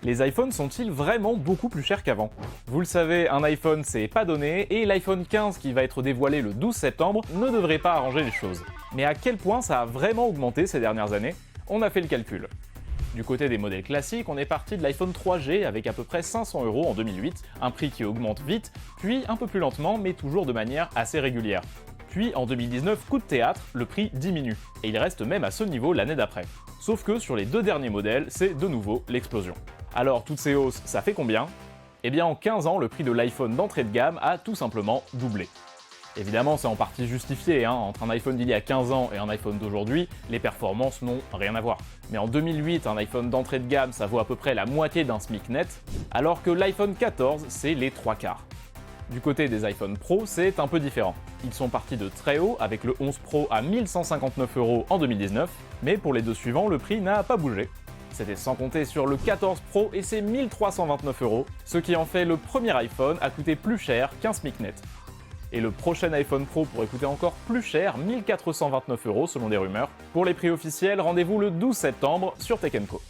Les iPhones sont-ils vraiment beaucoup plus chers qu'avant? Vous le savez, un iPhone c'est pas donné, et l'iPhone 15 qui va être dévoilé le 12 septembre ne devrait pas arranger les choses. Mais à quel point ça a vraiment augmenté ces dernières années? On a fait le calcul. Du côté des modèles classiques, on est parti de l'iPhone 3G avec à peu près 500 € en 2008, un prix qui augmente vite, puis un peu plus lentement, mais toujours de manière assez régulière. Puis en 2019, coup de théâtre, le prix diminue, et il reste même à ce niveau l'année d'après. Sauf que sur les deux derniers modèles, c'est de nouveau l'explosion. Alors toutes ces hausses, ça fait combien? Eh bien en 15 ans, le prix de l'iPhone d'entrée de gamme a tout simplement doublé. Évidemment, c'est en partie justifié, entre un iPhone d'il y a 15 ans et un iPhone d'aujourd'hui, les performances n'ont rien à voir. Mais en 2008, un iPhone d'entrée de gamme, ça vaut à peu près la moitié d'un SMIC net, alors que l'iPhone 14, c'est les 3/4. Du côté des iPhone Pro, c'est un peu différent. Ils sont partis de très haut, avec le 11 Pro à 1159 € en 2019, mais pour les deux suivants, le prix n'a pas bougé. C'était sans compter sur le 14 Pro et ses 1329 €, ce qui en fait le premier iPhone à coûter plus cher qu'un SMIC net. Et le prochain iPhone Pro pourrait coûter encore plus cher, 1429 € selon des rumeurs. Pour les prix officiels, rendez-vous le 12 septembre sur Tech Co.